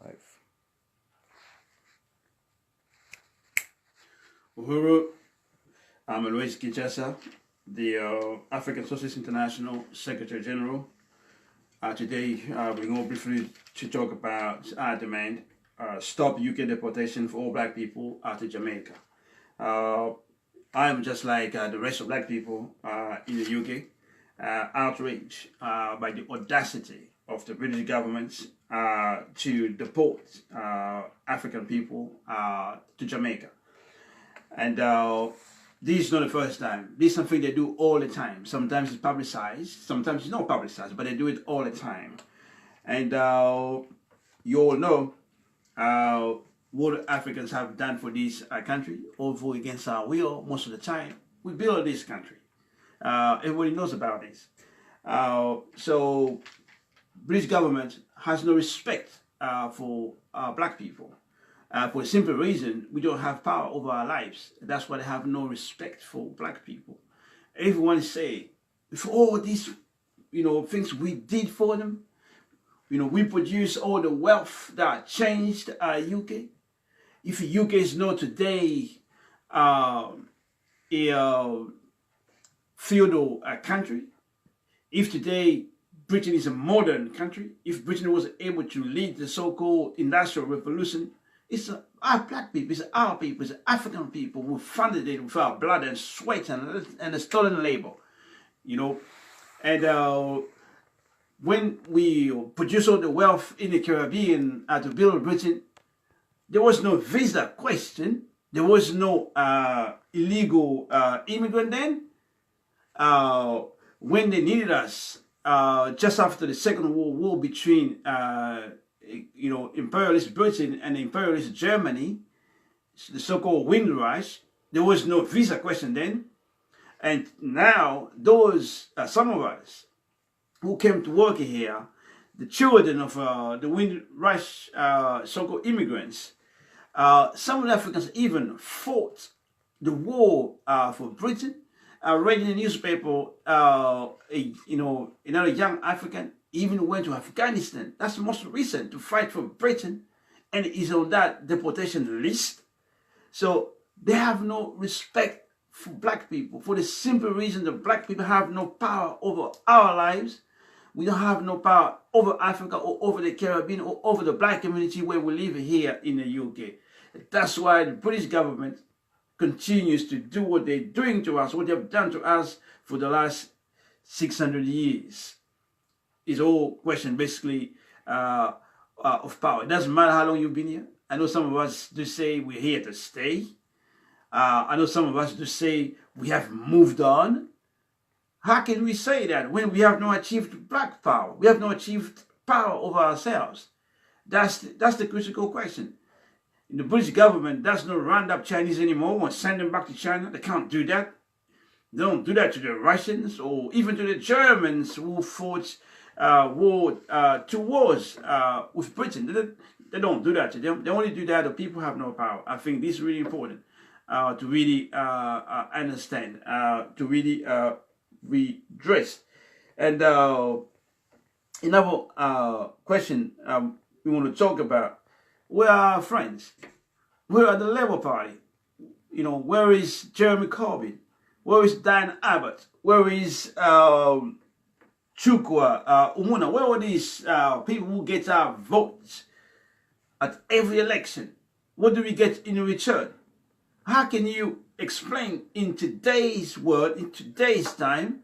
life. Uhuru, I'm Luwezi Kinshasa, the African Socialist International Secretary General. Today, we're going to briefly to talk about our demand, stop UK deportation for all black people to Jamaica. I am just like the rest of black people in the UK, outraged by the audacity of the British government to deport African people to Jamaica. And this is not the first time. This is something they do all the time. Sometimes it's publicized, sometimes it's not publicized, but they do it all the time. And you all know what Africans have done for this country, over against our will most of the time. We built this country. Everybody knows about this. So British government has no respect for black people. For a simple reason, we don't have power over our lives. That's why they have no respect for black people. Everyone say, for all these, things we did for them, we produce all the wealth that changed UK. If UK is not today a feudal country, if today Britain is a modern country, if Britain was able to lead the so-called Industrial Revolution, it's our black people, it's our people, it's African people who funded it with our blood and sweat and the stolen labor, And when we produce all the wealth in the Caribbean to build Britain, there was no visa question. There was no illegal immigrant then. When they needed us, just after the Second World War between imperialist Britain and imperialist Germany, the so-called Windrush, there was no visa question then. And now those, some of us who came to work here, the children of the Windrush so-called immigrants, some of the Africans even fought the war for Britain. I read in the newspaper, another young African even went to Afghanistan. That's the most recent, to fight for Britain, and is on that deportation list. So they have no respect for black people for the simple reason that black people have no power over our lives. We don't have no power over Africa or over the Caribbean or over the black community where we live here in the UK. That's why the British government continues to do what they're doing to us, what they've done to us for the last 600 years. It's all question basically of power. It doesn't matter how long you've been here. I know some of us do say we're here to stay. I know some of us do say we have moved on. How can we say that when we have not achieved black power? We have not achieved power over ourselves. That's the critical question. The British government does not round up Chinese anymore and send them back to China. They can't do that. They don't do that to the Russians or even to the Germans who fought two wars with Britain. They don't do that to them. They only do that to people who have no power. I think this is really important to really understand, to really redress. And another question we want to talk about, where are our friends? Where are the Labour Party? Where is Jeremy Corbyn? Where is Dan Abbott? Where is Chukwa Umuna? Where are these people who get our votes at every election? What do we get in return? How can you explain in today's world, in today's time,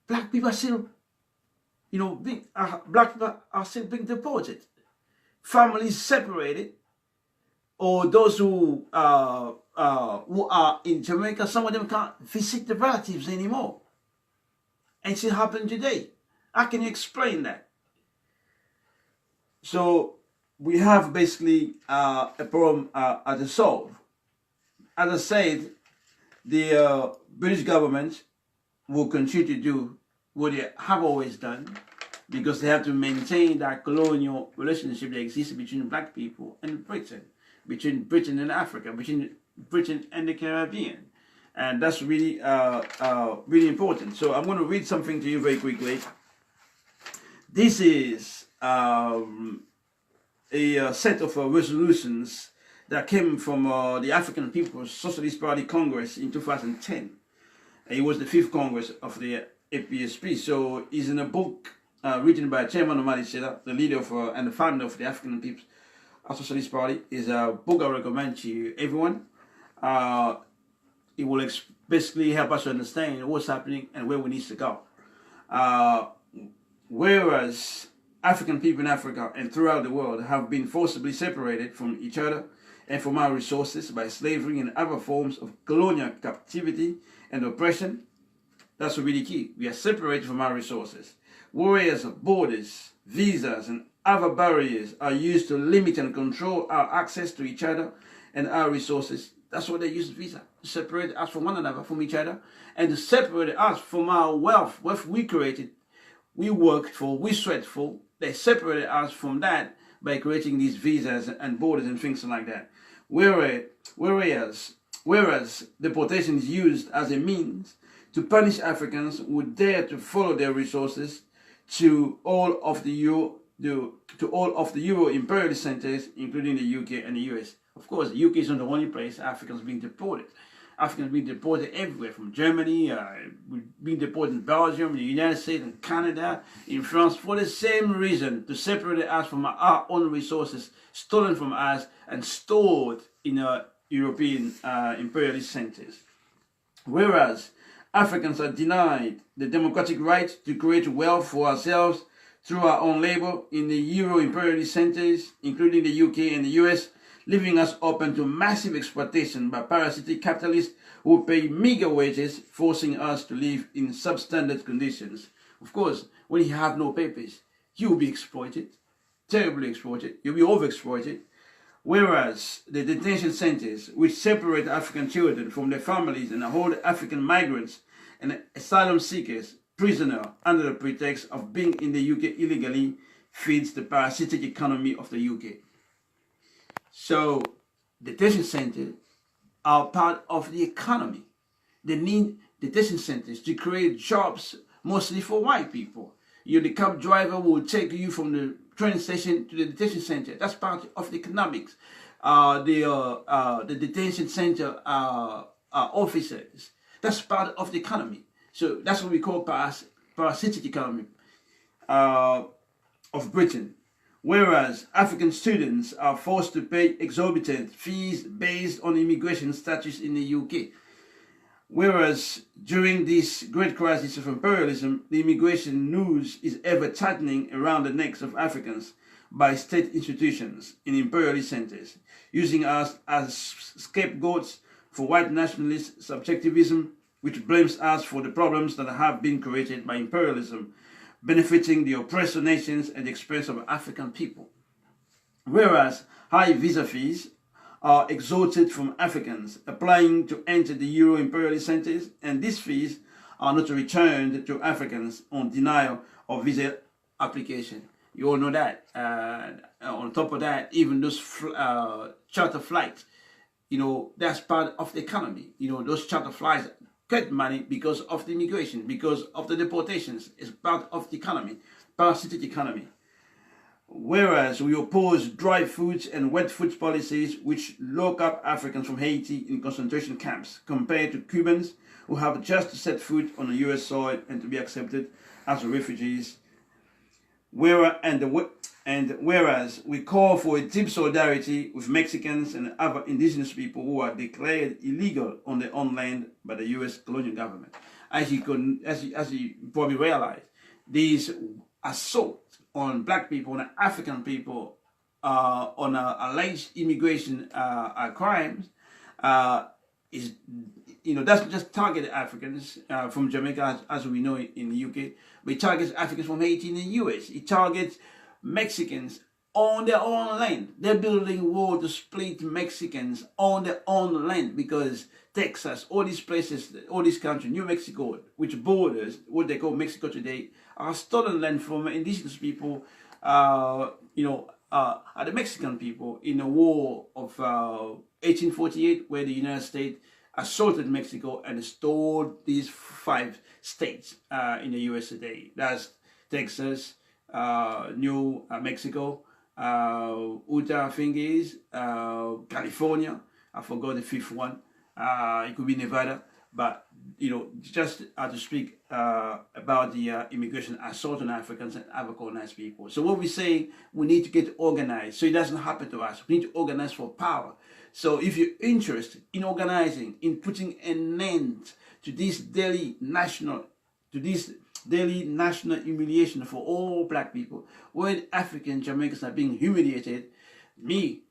black people are still, black people are still being deported, families separated, or those who are in Jamaica, some of them can't visit the relatives anymore. And it's happening today. How can you explain that? So we have basically a problem to solve. As I said, the British government will continue to do what they have always done, because they have to maintain that colonial relationship that exists between black people and Britain, between Britain and Africa, between Britain and the Caribbean. And that's really, really important. So I'm going to read something to you very quickly. This is a set of resolutions that came from the African People's Socialist Party Congress in 2010. It was the 5th Congress of the APSP. So it's in a book written by Chairman Omar Sela, the leader of, and the founder of the African People's Socialist Party. Is a book I recommend to everyone. It will basically help us to understand what's happening and where we need to go. Whereas African people in Africa and throughout the world have been forcibly separated from each other and from our resources by slavery and other forms of colonial captivity and oppression, that's really key. We are separated from our resources. Whereas borders, visas, and other barriers are used to limit and control our access to each other and our resources. That's what they use visa, to separate us from one another, from each other, and to separate us from our wealth we created, we worked for, we sweat for. They separated us from that by creating these visas and borders and things like that. Whereas deportation is used as a means to punish Africans who dare to follow their resources to all of the Euro imperialist centers, including the UK and the US. Of course, the UK is not the only place Africans being deported. Africans being deported everywhere, from Germany, being deported in Belgium, the United States, and Canada, in France, for the same reason, to separate us from our own resources stolen from us and stored in European imperialist centers. Whereas Africans are denied the democratic right to create wealth for ourselves through our own labor in the Euro imperialist centers, including the UK and the US, leaving us open to massive exploitation by parasitic capitalists who pay meager wages, forcing us to live in substandard conditions. Of course, when you have no papers, you'll be exploited, terribly exploited, you'll be overexploited. Whereas the detention centers, which separate African children from their families and hold African migrants and asylum seekers prisoners under the pretext of being in the UK illegally, feeds the parasitic economy of the UK. So, detention centers are part of the economy. They need detention centers to create jobs mostly for white people. The cab driver will take you from the train station to the detention center. That's part of the economics. The detention center officers, that's part of the economy. So that's what we call parasitic economy of Britain. Whereas African students are forced to pay exorbitant fees based on immigration status in the UK. Whereas during this great crisis of imperialism, the immigration noose is ever tightening around the necks of Africans by state institutions in imperialist centers, using us as scapegoats for white nationalist subjectivism, which blames us for the problems that have been created by imperialism, benefiting the oppressor nations at the expense of African people. Whereas high visa fees are extorted from Africans applying to enter the Euro imperialist centers, and these fees are not returned to Africans on denial of visa application. You all know that. On top of that, even those charter flights, that's part of the economy. Those charter flights get money because of the immigration, because of the deportations. It's part of the economy, parasitic economy. Whereas we oppose dry foods and wet food policies which lock up Africans from Haiti in concentration camps, compared to Cubans who have just to set foot on the US soil and to be accepted as refugees. Whereas we call for a deep solidarity with Mexicans and other indigenous people who are declared illegal on their own land by the US colonial government. As you probably realize, these assault on black people, on African people, on alleged immigration crimes, doesn't just target Africans from Jamaica, as we know in the UK, but it targets Africans from Haiti in the US. It targets Mexicans on their own land. They're building a wall to split Mexicans on their own land because Texas, all these places, all these countries, New Mexico, which borders what they call Mexico today, are stolen land from indigenous people, are the Mexican people in the war of 1848, where the United States assaulted Mexico and stole these 5 states in the US today. That's Texas, New Mexico, Utah, I think is California. I forgot the fifth one. It could be Nevada, but just to speak about the immigration assault on Africans and other colonized people. So what we say, we need to get organized so it doesn't happen to us. We need to organize for power. So if you're interested in organizing, in putting an end to this daily national humiliation for all black people, when African Jamaicans are being humiliated, me,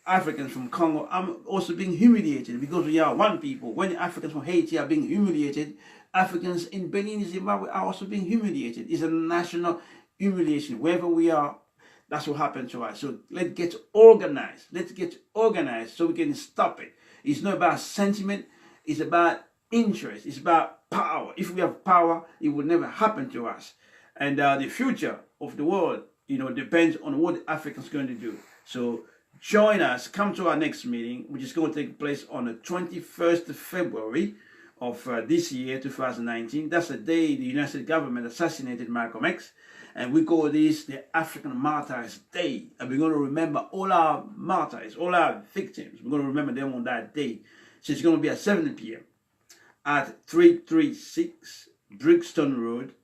Africans from Congo, I'm also being humiliated because we are one people. When Africans from Haiti are being humiliated, Africans in Benin and Zimbabwe are also being humiliated. It's a national humiliation. Wherever we are, that's what happened to us. So let's get organized. Let's get organized so we can stop it. It's not about sentiment. It's about interest. It's about power. If we have power, it will never happen to us. And the future of the world, depends on what Africans are going to do. So join us. Come to our next meeting, which is going to take place on the 21st of February of this year, 2019. That's the day the United States government assassinated Malcolm X. And we call this the African Martyrs Day. And we're going to remember all our martyrs, all our victims. We're going to remember them on that day. So it's going to be at 7 p.m. at 336 Brixton Road,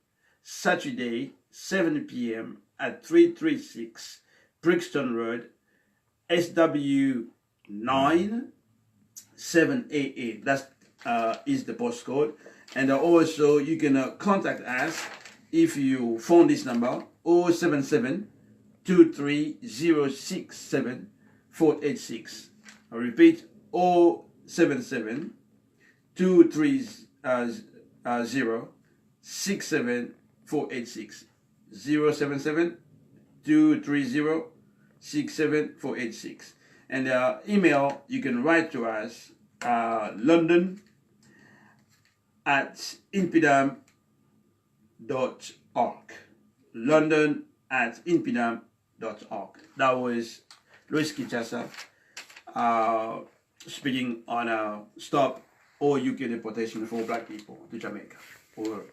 Saturday, 7 p.m. at 336 Brixton Road, SW9 788. That is the postcode. And also you can contact us if you phone this number 077 23067 486. I repeat 077 230 67 486 077 230 67486. And email, you can write to us london@impidum.org. london@impidum.org. That was Luwezi Kinshasa speaking on stop all UK deportation for black people to Jamaica. Over.